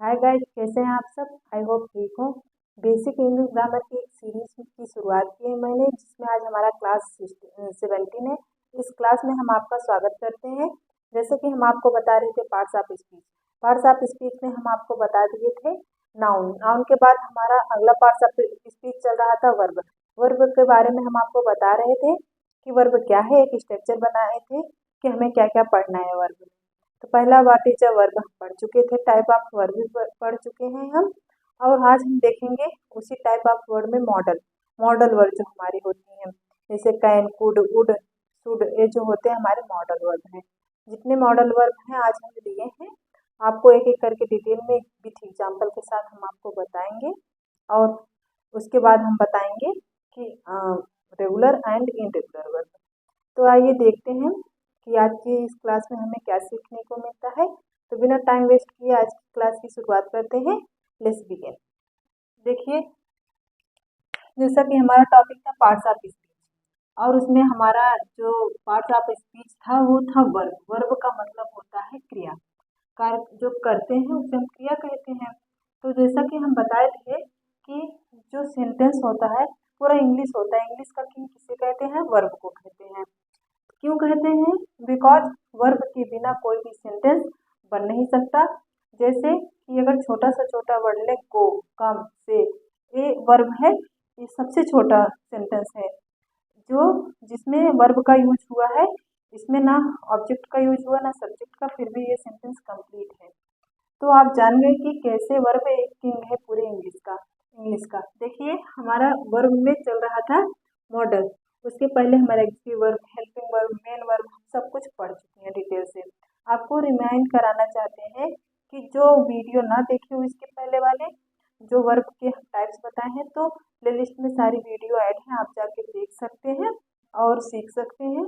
Hi guys, कैसे हैं आप सब। आई होप ठीक हो। बेसिक इंग्लिश ग्रामर की एक सीरीज की शुरुआत की है मैंने, जिसमें आज हमारा क्लास 17 है। इस क्लास में हम आपका स्वागत करते हैं। जैसे कि हम आपको बता रहे थे parts of speech. Parts of speech में हम आपको बता दिए थे नाउन। नाउन के बाद हमारा अगला पार्ट्स ऑफ स्पीच चल रहा था वर्ब। वर्ब के बारे में हम आपको बता रहे थे कि वर्ब क्या है, एक स्ट्रक्चर बनाए थे कि हमें क्या क्या पढ़ना है वर्ब में। तो पहला व्हाट इज अ वर्ब हम पढ़ चुके थे, टाइप ऑफ वर्ब भी पढ़ चुके हैं हम। और आज हम देखेंगे उसी टाइप ऑफ वर्ड में मॉडल मॉडल वर्ड जो हमारी होती हैं, जैसे कैन, कुड, वुड, शुड, ये जो होते हैं हमारे मॉडल वर्ड हैं। जितने मॉडल वर्ड हैं आज हम लिए हैं, आपको एक एक करके डिटेल में विथ एग्जाम्पल के साथ हम आपको बताएंगे। और उसके बाद हम बताएंगे कि रेगुलर एंड इनरेगुलर वर्ब। तो आइए देखते हैं कि आज की इस क्लास में हमें क्या सीखने को मिलता है। तो बिना टाइम वेस्ट किए आज की क्लास की शुरुआत करते हैं। Let's begin. देखिए, जैसा कि हमारा टॉपिक था पार्ट्स ऑफ स्पीच, और उसमें हमारा जो पार्ट्स ऑफ स्पीच था वो था वर्ब। वर्ब का मतलब होता है क्रिया। कार्य जो करते हैं उसे हम क्रिया कहते हैं। तो जैसा कि हम बताए थे कि जो सेंटेंस होता है पूरा इंग्लिश होता है। इंग्लिश का किसे कहते हैं? वर्ब को कहते हैं। क्यों कहते हैं? बिकॉज वर्ब के बिना कोई भी सेंटेंस बन नहीं सकता। जैसे कि अगर छोटा से छोटा वर्ड ले, गो, कम, से, ये वर्ब है। ये सबसे छोटा सेंटेंस है जो जिसमें वर्ब का यूज हुआ है। इसमें ना ऑब्जेक्ट का यूज हुआ ना सब्जेक्ट का, फिर भी ये सेंटेंस कंप्लीट है। तो आप जान गए कि कैसे वर्ब एक किंग है पूरे इंग्लिश का। देखिए, हमारा वर्ब में चल रहा था मॉडल। उसके पहले हमारा executive verb, helping verb, main verb सब कुछ पढ़ चुके हैं डिटेल से। आपको रिमाइंड कराना चाहते हैं कि जो वीडियो ना देखे हो इसके पहले वाले जो वर्ब के टाइप्स बताए हैं, तो प्लेलिस्ट में सारी वीडियो ऐड है, आप जाके देख सकते हैं और सीख सकते हैं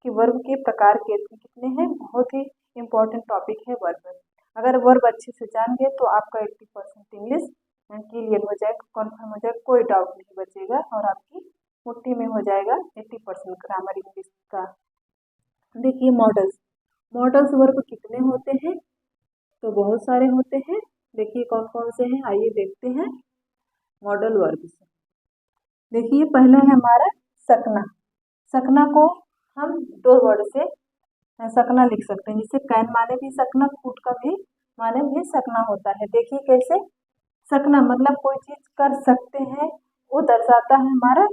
कि वर्ब के प्रकार कितने हैं। बहुत ही इम्पोर्टेंट टॉपिक है वर्ब। अगर वर्ब अच्छे से जान गए तो आपका 80% इंग्लिश क्लियर हो जाएगा, कन्फर्म हो जाएगा, कोई डाउट नहीं बचेगा और आपकी मुट्ठी में हो जाएगा 80% ग्रामर इंग्लिश का। देखिए, मॉडल्स वर्ब कितने होते हैं? तो बहुत सारे होते हैं। देखिए कौन कौन से हैं, आइए देखते हैं मॉडल वर्ब से। देखिए, पहला है हमारा सकना। सकना को हम दो वर्ड से सकना लिख सकते हैं। जिसे कैन माने भी सकना, कुड का भी माने भी सकना होता है। देखिए कैसे। सकना मतलब कोई चीज कर सकते हैं, वो दर्शाता है हमारा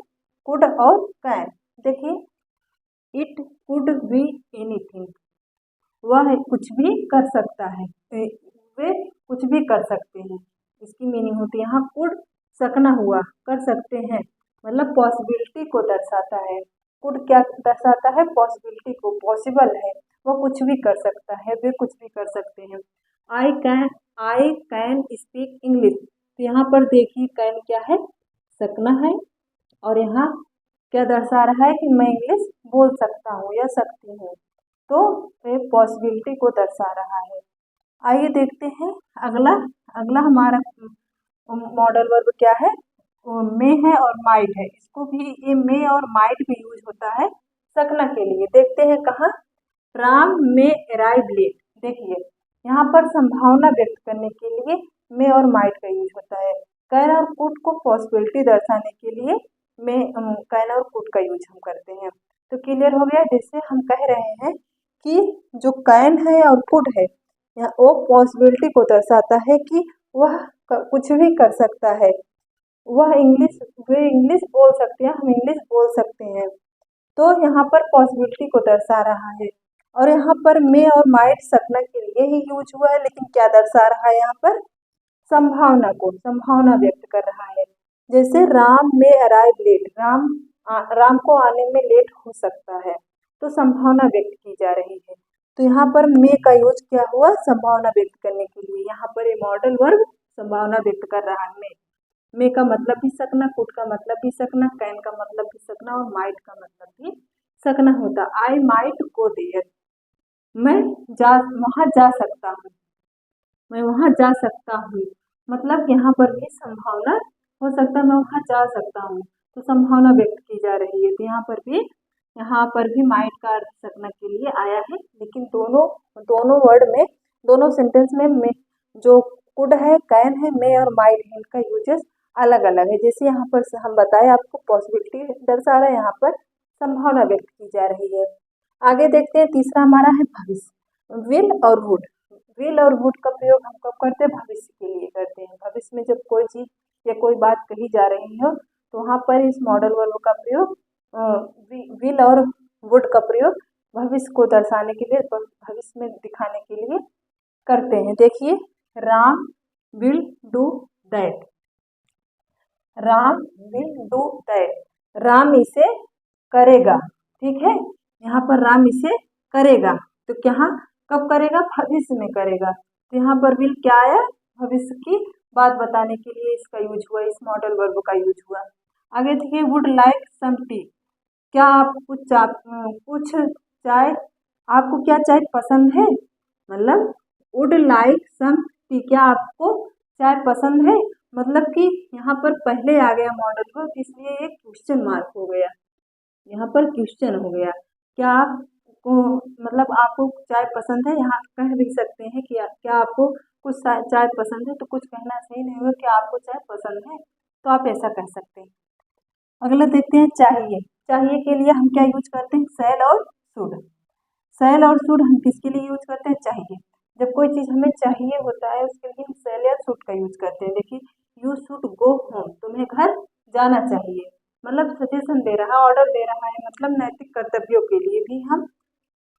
कुड और कैन। देखिए, इट कुड बी एनीथिंग, वह कुछ भी कर सकता है, वे कुछ भी कर सकते हैं, इसकी मीनिंग होती है। यहाँ कुड सकना हुआ, कर सकते हैं मतलब पॉसिबिलिटी को दर्शाता है। कुड क्या दर्शाता है? पॉसिबिलिटी को, पॉसिबल है, वो कुछ भी कर सकता है, वे कुछ भी कर सकते हैं। I can speak English. तो यहाँ पर देखिए कैन क्या है? सकना है। और यहाँ क्या दर्शा रहा है कि मैं इंग्लिश बोल सकता हूँ या सकती हूँ। तो ये पॉसिबिलिटी को दर्शा रहा है। आइए देखते हैं अगला। अगला हमारा मॉडल वर्ब क्या है? मे है और माइट है। इसको भी ये मे और माइट भी यूज होता है सकना के लिए। देखते हैं कहाँ। राम मे अराइव लेट। देखिए, यहाँ पर संभावना व्यक्त करने के लिए मे और माइट का यूज होता है। कैन और कुड को पॉसिबिलिटी दर्शाने के लिए कैन और कुड का यूज हम करते हैं। तो क्लियर हो गया। जैसे हम कह रहे हैं कि जो कैन है और कुड है, वो पॉसिबिलिटी को दर्शाता है कि वह कुछ भी कर सकता है। वे इंग्लिश बोल सकते हैं, हम इंग्लिश बोल सकते हैं। तो यहाँ पर पॉसिबिलिटी को दर्शा रहा है। और यहाँ पर मे और माइट सकना के लिए ही यूज हुआ है, लेकिन क्या दर्शा रहा है यहाँ पर? संभावना को, संभावना व्यक्त कर रहा है। जैसे राम में अराइव लेट, राम को आने में लेट हो सकता है, तो संभावना व्यक्त की जा रही है। तो यहाँ पर मे का यूज क्या हुआ? संभावना व्यक्त करने के लिए। यहाँ पर ये मॉडल वर्ब संभावना व्यक्त कर रहा है। मे का मतलब भी सकना, कुड का मतलब भी सकना, कैन का मतलब भी सकना और माइट का मतलब भी सकना होता। आई माइट गो देयर, मैं वहां जा सकता हूँ, मैं वहां जा सकता हूँ। मतलब यहाँ पर भी संभावना हो सकता है, मैं वहां जा सकता हूँ, तो संभावना व्यक्त की जा रही है। तो यहाँ पर भी माइट का अर्थ सकना के लिए आया है। लेकिन दोनों वर्ड में, दोनों सेंटेंस में जो कुड है, कैन है, मे और माइट है, इनका यूजेस अलग अलग है। जैसे यहाँ पर हम बताएं, आपको पॉसिबिलिटी दर्शा रहा है, यहाँ पर संभावना व्यक्त की जा रही है। आगे देखते हैं, तीसरा हमारा है भविष्य। विल और वुड। विल और वुड का प्रयोग हम कब करते हैं? भविष्य के लिए करते हैं। भविष्य में जब कोई चीज या कोई बात कही जा रही हो तो वहाँ पर इस मॉडल वर्ब का प्रयोग विल और वुड का प्रयोग भविष्य को दर्शाने के लिए, भविष्य में दिखाने के लिए करते हैं। देखिए, Ram will do that. Ram will do that, Ram इसे करेगा। ठीक है, यहाँ पर राम इसे करेगा, तो क्या कब करेगा? भविष्य में करेगा। तो यहाँ पर विल क्या आया? भविष्य की बात बताने के लिए इसका यूज हुआ, इस मॉडल वर्ब का यूज हुआ। आगे देखिए, वुड लाइक सम टी। क्या आप कुछ चाय, आपको क्या चाय पसंद है? मतलब वुड लाइक सम टी, क्या आपको चाय पसंद है? मतलब कि यहाँ पर पहले आ गया मॉडल वर्ब, इसलिए एक क्वेश्चन मार्क हो गया, यहाँ पर क्वेश्चन हो गया। क्या आपको, मतलब आपको चाय पसंद है, यहाँ कह भी सकते हैं कि क्या आपको कुछ चाय पसंद है, तो कुछ कहना सही नहीं होगा कि आपको चाय पसंद है, तो आप ऐसा कह सकते हैं। अगला देखते हैं, चाहिए। चाहिए के लिए हम क्या यूज करते हैं? शैल और शुड। शैल और शुड हम किसके लिए यूज करते हैं? चाहिए। जब कोई चीज हमें चाहिए होता है उसके लिए हम शैल या शुड का यूज करते हैं। देखिए, यू शुड गो होम, तुम्हें घर जाना चाहिए, मतलब सजेशन दे रहा है, ऑर्डर दे रहा है, मतलब नैतिक कर्तव्यों के लिए भी हम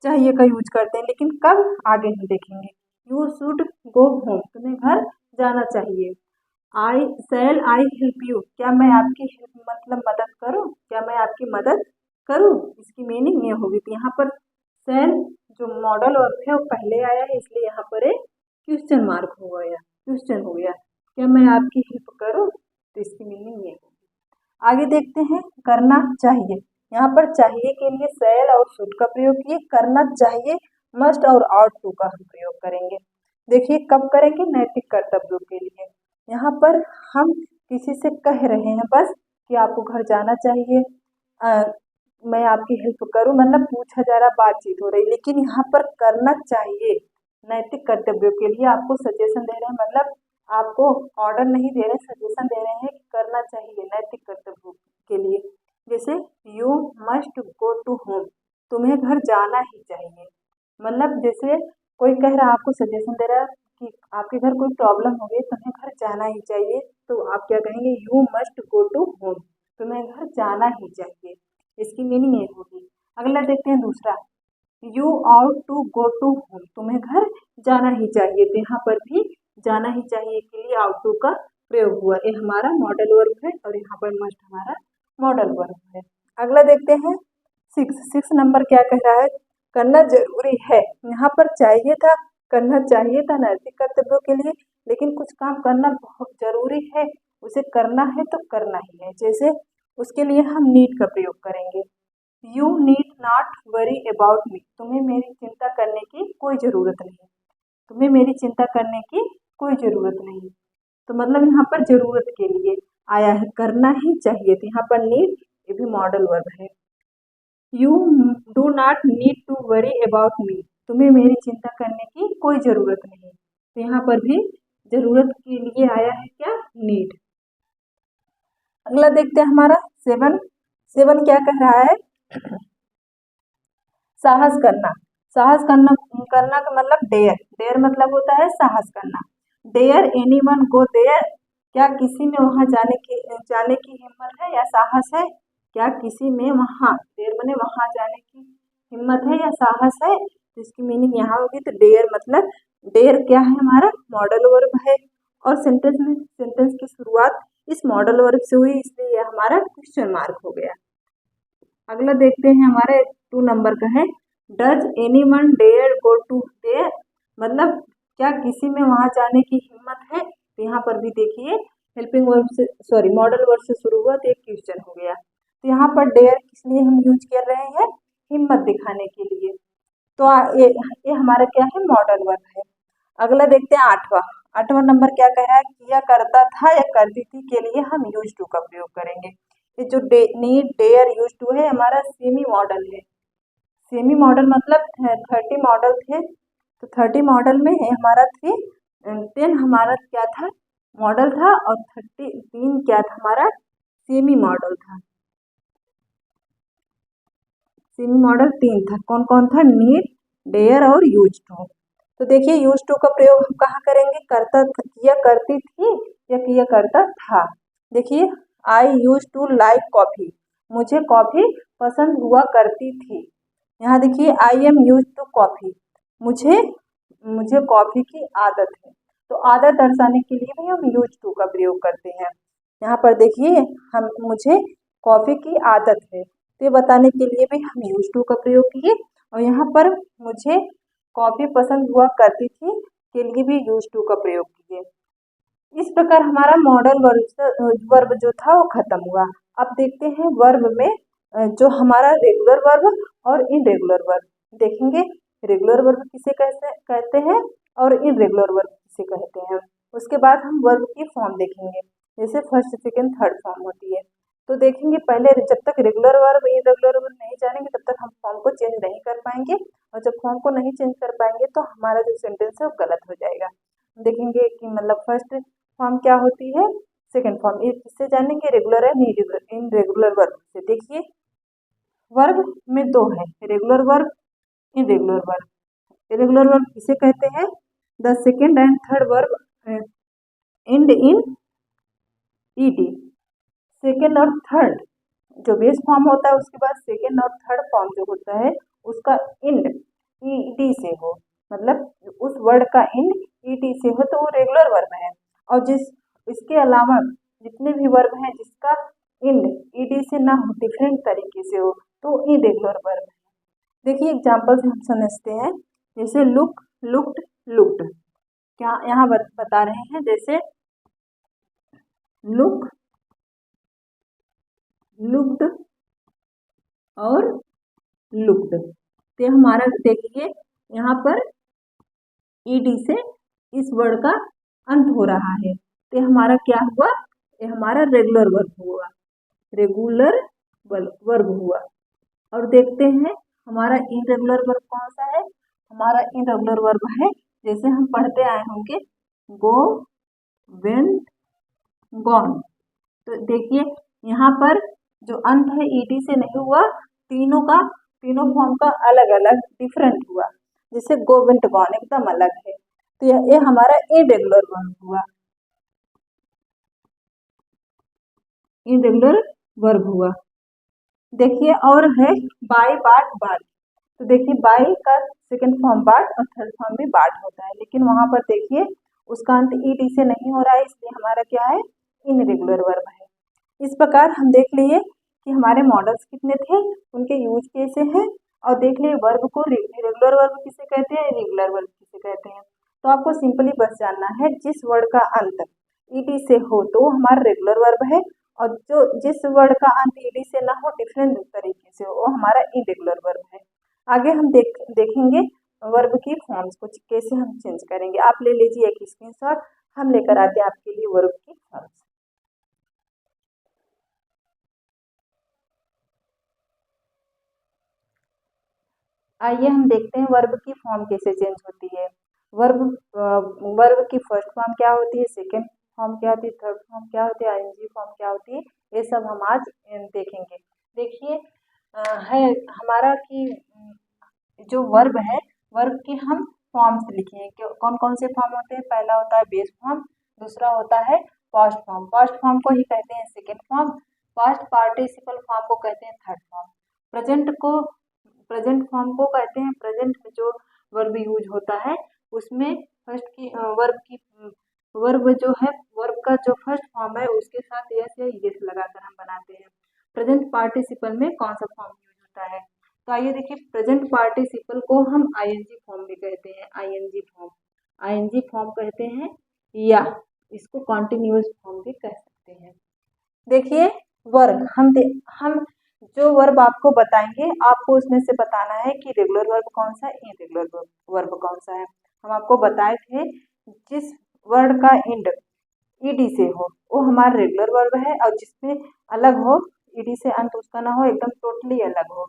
चाहिए का यूज करते हैं। लेकिन कब? आगे हम देखेंगे। यू शुड गो होम, तुम्हें घर जाना चाहिए। आई हेल्प यू, क्या मैं आपकी हेल्प मतलब मदद करूं? क्या मैं आपकी मदद करूं? इसकी मीनिंग ये होगी। तो यहाँ पर शैल जो मॉडल वर्ब है वो पहले आया है, इसलिए यहाँ पर एक क्वेश्चन मार्क हो गया, क्वेश्चन हो गया, क्या मैं आपकी हेल्प करूं? तो इसकी मीनिंग ये होगी। आगे देखते हैं, करना चाहिए। यहाँ पर चाहिए के लिए शैल और शुड का प्रयोग किए, करना चाहिए मस्ट और ought to का हम प्रयोग करेंगे। देखिए, कब करेंगे? नैतिक कर्तव्यों के लिए। यहाँ पर हम किसी से कह रहे हैं बस कि आपको घर जाना चाहिए, मैं आपकी हेल्प करूं, मतलब पूछा जा रहा, बातचीत हो रही, लेकिन यहाँ पर करना चाहिए नैतिक कर्तव्यों के लिए आपको सजेशन दे रहे हैं, मतलब आपको ऑर्डर नहीं दे रहे, सजेशन दे रहे हैं कि करना चाहिए नैतिक कर्तव्यों के लिए। जैसे you must go to home, तुम्हें घर जाना ही चाहिए, मतलब जैसे कोई कह रहा है, आपको सजेशन दे रहा है कि आपके घर कोई प्रॉब्लम हो गई, तुम्हें घर जाना ही चाहिए, तो आप क्या कहेंगे? You must go to home, तुम्हें घर जाना ही चाहिए, इसकी मीनिंग ये होगी। अगला देखते हैं, दूसरा, you ought to go to home, तुम्हें घर जाना ही चाहिए। तो यहाँ पर भी जाना ही चाहिए के लिए आउट टू का प्रयोग हुआ, ये हमारा मॉडल वर्ब है और यहाँ पर मस्ट हमारा मॉडल वर्ब है। अगला देखते हैं, सिक्स नंबर क्या कह रहा है? करना जरूरी है। यहाँ पर चाहिए था, करना चाहिए था नैतिक कर्तव्यों के लिए, लेकिन कुछ काम करना बहुत जरूरी है, उसे करना है तो करना ही है। जैसे उसके लिए हम नीड का प्रयोग करेंगे, you need not worry about me, तुम्हें मेरी चिंता करने की कोई ज़रूरत नहीं, तुम्हें मेरी चिंता करने की कोई ज़रूरत नहीं। तो मतलब यहाँ पर ज़रूरत के लिए आया है, करना ही चाहिए, तो यहाँ पर नीड ये भी मॉडल वर्ब है। You do not need to worry about me, तुम्हें मेरी चिंता करने की कोई ज़रूरत नहीं, तो यहाँ पर भी ज़रूरत के लिए आया है क्या? नीड। अगला देखते हैं, हमारा सेवन क्या कह रहा है? साहस करना। साहस करना, करना का मतलब डेयर, डेयर मतलब होता है साहस करना। डेयर एनीवन गो देयर, क्या किसी में वहां जाने की हिम्मत है या साहस है? क्या किसी में वहां, डेयर माने वहां जाने की हिम्मत है या साहस है, तो इसकी मीनिंग यहाँ होगी। तो डेयर मतलब, डेयर क्या है? हमारा मॉडल वर्ब है, और सेंटेंस की शुरुआत इस मॉडल वर्ब से हुई, इसलिए यह हमारा क्वेश्चन मार्क हो गया। अगला देखते हैं, हमारे 2 नंबर का है, does anyone dare go to there, मतलब क्या किसी में वहां जाने की हिम्मत है? तो यहाँ पर भी देखिए, हेल्पिंग वर्ब से, सॉरी मॉडल वर्ब से शुरू हुआ, तो एक क्वेश्चन हो गया। तो यहाँ पर डेयर किस लिए हम यूज कर रहे हैं? हिम्मत दिखाने के लिए। तो ये हमारा क्या है? मॉडल वर्ब है। अगला देखते हैं, आठवां नंबर क्या कह रहा है? किया करता था या करती थी के लिए हम यूज टू का प्रयोग करेंगे। ये जो नीड डेयर यूज टू है हमारा सेमी मॉडल है। सेमी मॉडल मतलब 30 मॉडल थे, तो 30 मॉडल में हमारा 3 10 हमारा क्या था, मॉडल था, और 33 क्या था हमारा, सेमी मॉडल था। सेमी मॉडल 3 था। कौन कौन था, नीड, डेयर और यूज टू। तो देखिए यूज टू का प्रयोग हम कहाँ करेंगे, करता किया करती थी या किया करता था। देखिए I use to like coffee, मुझे कॉफ़ी पसंद हुआ करती थी। यहाँ देखिए I am use to coffee, मुझे मुझे कॉफ़ी की आदत है। तो आदत दर्शाने के लिए भी हम यूज टू का प्रयोग करते हैं। यहाँ पर देखिए हम मुझे कॉफ़ी की आदत है, तो ये बताने के लिए भी हम यूज टू का प्रयोग किए। और यहाँ पर मुझे कॉफ़ी पसंद हुआ करती थी के लिए भी यूज टू का प्रयोग किए। इस प्रकार हमारा मॉडल वर्ब जो था वो खत्म हुआ। अब देखते हैं वर्ब में जो हमारा रेगुलर वर्ब और इनरेगुलर वर्ब देखेंगे। रेगुलर वर्ब किसे कहते हैं और इनरेगुलर वर्ब किसे कहते हैं। उसके बाद हम वर्ब की फॉर्म देखेंगे, जैसे फर्स्ट सेकेंड थर्ड फॉर्म होती है। तो देखेंगे पहले जब तक रेगुलर वर्ब इनरेगुलर वर्ब नहीं जानेंगे तब तक हम फॉर्म को चेंज नहीं कर पाएंगे, और जब फॉर्म को नहीं चेंज कर पाएंगे तो हमारा जो सेंटेंस है वो गलत हो जाएगा। देखेंगे कि मतलब फर्स्ट फॉर्म क्या होती है, सेकेंड फॉर्म, ये किससे जानेंगे, रेगुलर है इनरेगुलर वर्ब से। देखिए वर्ब में दो है, regular verb, irregular verb. Irregular verb किसे कहते हैं, the second and third verb and in ED. Second और थर्ड जो बेस फॉर्म होता है उसके बाद सेकेंड और थर्ड फॉर्म जो होता है उसका इंड ईडी से हो, मतलब उस वर्ड का इंड ईडी से हो तो वो रेगुलर वर्ब है। और जिस इसके अलावा जितने भी वर्ब हैं जिसका इंड ईडी से ना हो, डिफरेंट तरीके से हो, तो इरेगुलर वर्ब है। देखिए एग्जाम्पल से हम समझते हैं, जैसे लुक, लुक्ड, लुक्ड। क्या यहाँ बता रहे हैं, जैसे लुक, लुक्ड और लुक्ड। तो हमारा देखिए यहाँ पर ईडी से इस वर्ड का अंत हो रहा है, तो हमारा क्या हुआ, ये हमारा रेगुलर वर्ब हुआ, रेगुलर वर्ब हुआ। और देखते हैं हमारा इनरेगुलर वर्ब कौन सा है, हमारा इनरेगुलर वर्ब है जैसे हम पढ़ते आए होंगे, गो, वेंट, गॉन। तो देखिए यहाँ पर जो अंत है ईडी से नहीं हुआ, तीनों फॉर्म का अलग अलग डिफरेंट हुआ, जैसे गो, वेंट, गॉन एकदम अलग है। तो ये हमारा इरेगुलर वर्ब हुआ, इरेगुलर वर्ब हुआ। देखिए और है बाय, बाट, बाट। तो देखिए बाय का सेकंड फॉर्म बाट और थर्ड फॉर्म भी बाट होता है, लेकिन वहां पर देखिए उसका अंत ईडी से नहीं हो रहा है, इसलिए हमारा क्या है, इनरेगुलर वर्ब है। इस प्रकार हम देख लिए कि हमारे मॉडल्स कितने थे, उनके यूज कैसे हैं, और देख लिए वर्ब को रेगुलर वर्ब किसे कहते हैं, रेगुलर वर्ब किसे कहते हैं। तो आपको सिंपली बस जानना है जिस वर्ड का अंत ईडी से हो तो वो हमारा रेगुलर वर्ब है, और जो जिस वर्ड का अंत ईडी से ना हो, डिफरेंट तरीके से हो, वो हमारा इरेगुलर वर्ब है। आगे हम देखेंगे वर्ब की फॉर्म्स को कैसे हम चेंज करेंगे। आप ले लीजिए एक स्क्रीनशॉट, हम लेकर आते हैं आपके लिए वर्ब की फॉर्म्स। आइए हम देखते हैं वर्ब की फॉर्म कैसे चेंज होती है। वर्ब की फर्स्ट फॉर्म क्या होती है, सेकेंड फॉर्म क्या होती है, थर्ड फॉर्म क्या होती है, आईएनजी फॉर्म क्या होती है, ये सब हम आज देखेंगे। देखिए है हमारा कि जो वर्ब है, वर्ब के हम फॉर्म्स लिखे हैं, कौन कौन से फॉर्म होते हैं। पहला होता है बेस फॉर्म, दूसरा होता है पास्ट फॉर्म, पास्ट फॉर्म को ही कहते हैं second form, past participle form को कहते हैं थर्ड फॉर्म, प्रेजेंट फॉर्म को कहते हैं, प्रेजेंट में जो वर्ब यूज होता है उसमें फर्स्ट की वर्ब जो है, वर्ब का जो फर्स्ट फॉर्म है उसके साथ यस या येस लगाकर हम बनाते हैं। प्रेजेंट पार्टिसिपल में कौन सा फॉर्म यूज होता है, तो आइए देखिए प्रेजेंट पार्टिसिपल को हम आईएनजी फॉर्म भी कहते हैं, आईएनजी फॉर्म कहते हैं, या इसको कॉन्टिन्यूअस फॉर्म भी कह सकते हैं। देखिए वर्ब हम जो वर्ब आपको बताएंगे आपको उसमें से बताना है कि रेगुलर वर्ब कौन सा है, इरेगुलर वर्ब कौन सा है। हम आपको बताए थे जिस वर्ड का एंड ईडी से हो वो हमारा रेगुलर वर्ब है, और जिसमें अलग हो, ईडी से अंत उसका ना हो, एकदम टोटली अलग हो,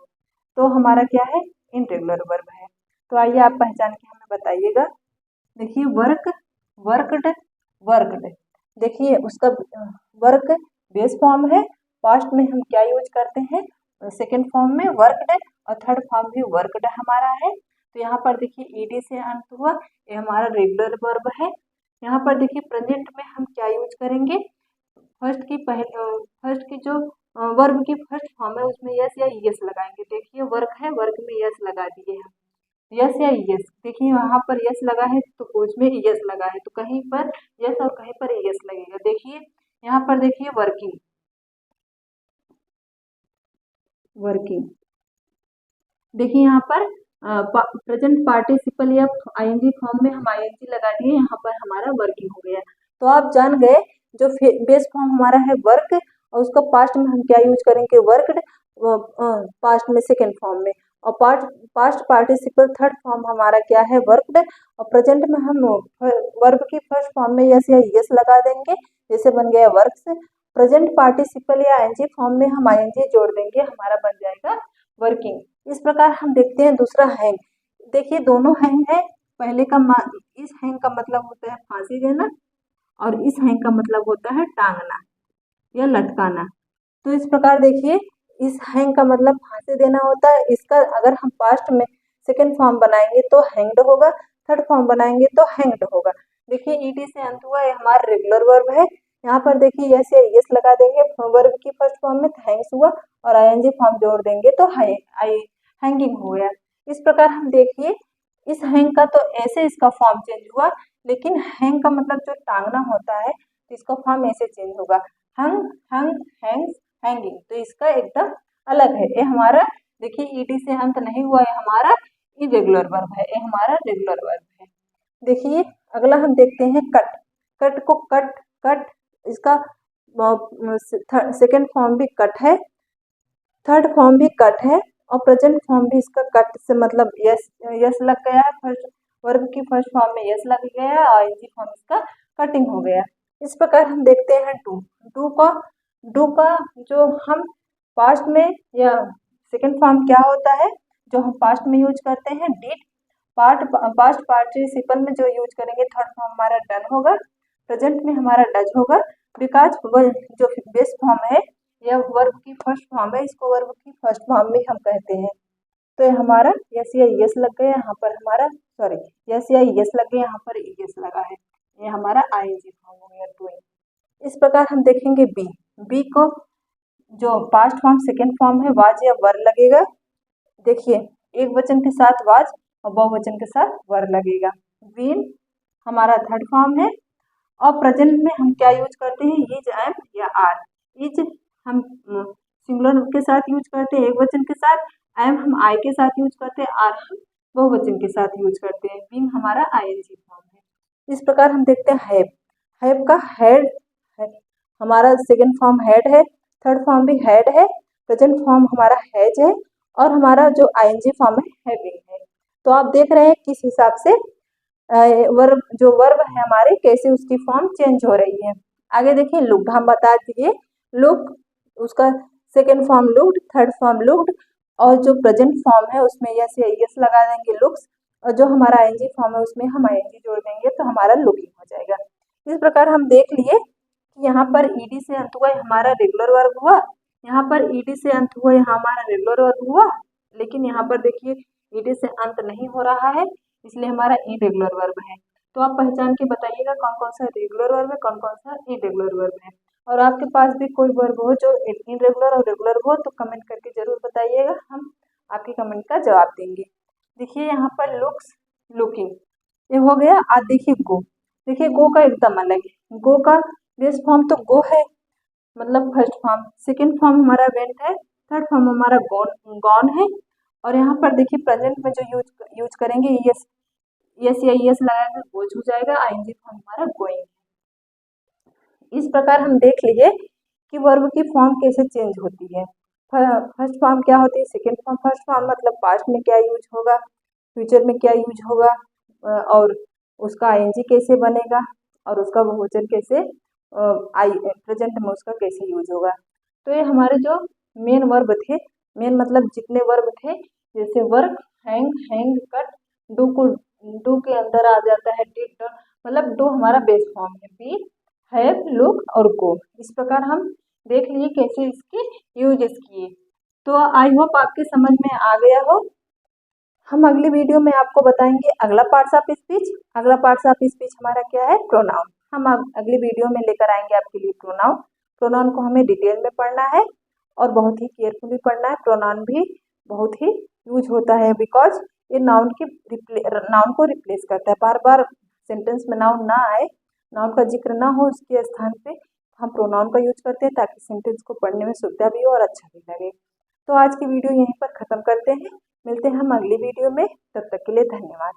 तो हमारा क्या है, इनरेगुलर वर्ब है। तो आइए आप पहचान के हमें बताइएगा। देखिए वर्क, वर्कड, वर्कड। देखिए उसका वर्क बेस फॉर्म है, पास्ट में हम क्या यूज करते हैं, सेकेंड फॉर्म में वर्कड, और थर्ड फॉर्म भी वर्कड हमारा है। तो यहाँ पर देखिए ईडी से अंत हुआ, ये हमारा रेगुलर वर्ब है। यहाँ पर देखिए प्रेजेंट में हम क्या यूज करेंगे, फर्स्ट की जो वर्ब की फर्स्ट फॉर्म है उसमें यस या यस लगाएंगे। देखिए वर्क है, वर्क में यस लगा दिए हम, यस या यस। देखिए यहाँ पर यस लगा है तो उसमें यस लगा है, तो कहीं पर यस और कहीं पर यस लगेगा। देखिए यहाँ पर देखिए वर्किंग, वर्किंग। देखिए यहाँ पर प्रेजेंट पार्टिसिपल या आईएनजी फॉर्म में हम आईएनजी लगा दिए, यहाँ पर हमारा वर्किंग हो गया। तो आप जान गए जो बेस फॉर्म हमारा है वर्क, और उसका पास्ट में हम क्या यूज करेंगे, वर्कड, पास्ट में सेकेंड फॉर्म में, और पास्ट पार्टिसिपल थर्ड फॉर्म हमारा क्या है, वर्कड, और प्रेजेंट में हम वर्ब की फर्स्ट फॉर्म में यस या यस लगा देंगे, जैसे बन गया वर्क्स। प्रेजेंट पार्टिसिपल या आईएनजी फॉर्म में हम आईएनजी जोड़ देंगे, हमारा बन जाएगा वर्किंग। इस प्रकार हम देखते हैं दूसरा हैंग। देखिए दोनों हैंग है, पहले का इस हैंग का मतलब होता है फांसी देना, और इस हैंग का मतलब होता है टांगना या लटकाना। तो इस प्रकार देखिए इस हैंग का मतलब फांसी देना होता है, इसका अगर हम पास्ट में सेकेंड फॉर्म बनाएंगे तो हैंग्ड होगा, थर्ड फॉर्म बनाएंगे तो हैंग्ड होगा। देखिए ईडी से अंत हुआ, ये हमारा रेगुलर वर्ब है। यहाँ पर देखिए यस या यस लगा देंगे वर्ब की फर्स्ट फॉर्म में, थैंक्स हुआ, और आईएनजी फॉर्म जोड़ देंगे तो हैंगिंग हो गया। इस प्रकार हम देखिए इस हैंग का तो ऐसे इसका फॉर्म चेंज हुआ, लेकिन हैंग का मतलब जो टांगना होता है तो इसका फॉर्म ऐसे चेंज होगा, हंग, हंग, हैंग्स, हैंगिंग। तो इसका एकदम अलग है। ये हमारा देखिए ईडी से अंत नहीं हुआ, ये हमारा इरेगुलर वर्ब है, ये हमारा रेगुलर वर्ब है। देखिए अगला हम देखते हैं कट। कट को कट, कट इसका सेकेंड फॉर्म भी कट है, थर्ड फॉर्म भी कट है, और प्रेजेंट फॉर्म भी इसका कट से मतलब यस, यस लग गया है, फर्स्ट वर्ब की फर्स्ट फॉर्म में यस लग गया है, और आईएनजी फॉर्म इसका कटिंग हो गया। इस प्रकार हम देखते हैं डू। डू का जो हम पास्ट में या सेकेंड फॉर्म क्या होता है जो हम पास्ट में यूज करते हैं, डिड। पास्ट पार्टिसिपल में जो यूज करेंगे थर्ड फॉर्म हमारा डन होगा, प्रेजेंट में हमारा डज होगा, बिकॉज जो बेस फॉर्म है यह वर्ब की फर्स्ट फॉर्म है, इसको वर्ब की फर्स्ट फॉर्म में हम कहते हैं। तो ये हमारा यस या यस लग गया, यहाँ पर हमारा सॉरी यस या यस लग गया, यहाँ पर यस लगा है, ये हमारा आईएनजी फॉर्म हो गया डूइंग। इस प्रकार हम देखेंगे बी। बी को जो पास्ट फॉर्म सेकेंड फॉर्म है वाज या वर लगेगा। देखिए एक वचन के साथ वाज और बहुवचन के साथ वर लगेगा। बीन हमारा थर्ड फॉर्म है, और प्रेजेंट में हम क्या यूज करते हैं, इज, एम या आर। इज हम सिंगुलर के साथ यूज करते हैं एक वचन के साथ, एम हम आई के साथ यूज करते हैं, आर हम बहुवचन के साथ यूज करते हैं। बीइंग हमारा आईएनजी फॉर्म है। इस प्रकार हम देखते हैं हैव। हैव का हेड है, हमारा सेकेंड फॉर्म हेड है, थर्ड फॉर्म भी हेड है, प्रेजेंट फॉर्म हमारा हैज है, और हमारा जो आईएनजी फॉर्म है हैविंग है। तो आप देख रहे हैं किस हिसाब से वर्ब जो वर्ब है हमारे कैसे उसकी फॉर्म चेंज हो रही है। आगे देखिए लुक्ड, हम बता दिए लुक उसका second form looked, third form looked, और जो प्रेजेंट फॉर्म है उसमें यस या यस लगा देंगे लुक्स, और जो हमारा आईएनजी फॉर्म है उसमें हम आईएनजी जोड़ देंगे तो हमारा लुकिंग हो जाएगा। इस प्रकार हम देख लिए कि यहाँ पर ईडी से अंत हुआ हमारा रेगुलर वर्ब हुआ, यहाँ पर ईडी से अंत हुआ यहाँ हमारा रेगुलर वर्ब हुआ, लेकिन यहाँ पर देखिए ईडी से अंत नहीं हो रहा है इसलिए हमारा इरेगुलर वर्ब है। तो आप पहचान के बताइएगा कौन कौन सा रेगुलर वर्ब है, कौन कौन सा इरेगुलर वर्ब है। और आपके पास भी कोई वर्ब हो जो इरेगुलर और रेगुलर हो तो कमेंट करके जरूर बताइएगा, हम आपके कमेंट का जवाब देंगे। देखिए यहाँ पर लुक्स, लुकिंग, ये हो गया। आज देखिए गो। देखिए गो का एकदम अलग है। गो का बेस फॉर्म तो गो है, मतलब फर्स्ट फॉर्म, सेकेंड फॉर्म हमारा वेंट है, थर्ड फॉर्म हमारा गॉन, गॉन है, और यहाँ पर देखिए प्रेजेंट में जो यूज करेंगे यस, यस या यस लगाकर गोज हो जाएगा, आईएनजी फॉर्म हमारा गोइंग है। इस प्रकार हम देख लिए कि वर्ब की फॉर्म कैसे चेंज होती है। फर्स्ट फॉर्म क्या होती है, सेकेंड फॉर्म। फर्स्ट फॉर्म मतलब पास्ट में क्या यूज होगा, फ्यूचर में क्या यूज होगा, और उसका आईएनजी कैसे बनेगा, और उसका बहुवचन कैसे प्रेजेंट में उसका कैसे यूज होगा। तो ये हमारे जो मेन वर्ब थे, मेन मतलब जितने वर्ब थे, जैसे work, hang, hang, cut, do को डू के अंदर आ जाता है डिड, मतलब डू हमारा बेस फॉर्म है, बी, हैव, लुक और गो। इस प्रकार हम देख लिए कैसे इसके यूजेस किए। तो आई होप आपके समझ में आ गया हो। हम अगली वीडियो में आपको बताएंगे अगला पार्ट्स ऑफ स्पीच। अगला पार्ट्स ऑफ स्पीच हमारा क्या है, प्रोनाउन। हम अगली वीडियो में लेकर आएंगे आपके लिए प्रोनाउन। प्रोनाउन को हमें डिटेल में पढ़ना है और बहुत ही केयरफुली पढ़ना है। प्रोनाउन भी बहुत ही यूज होता है बिकॉज ये नाउन को रिप्लेस करता है। बार बार सेंटेंस में नाउन ना आए, नाउन का जिक्र ना हो, उसके स्थान पे हम प्रोनाउन का यूज करते हैं ताकि सेंटेंस को पढ़ने में सुविधा भी हो और अच्छा भी लगे। तो आज की वीडियो यहीं पर ख़त्म करते हैं। मिलते हैं हम अगली वीडियो में, तब तक के लिए धन्यवाद।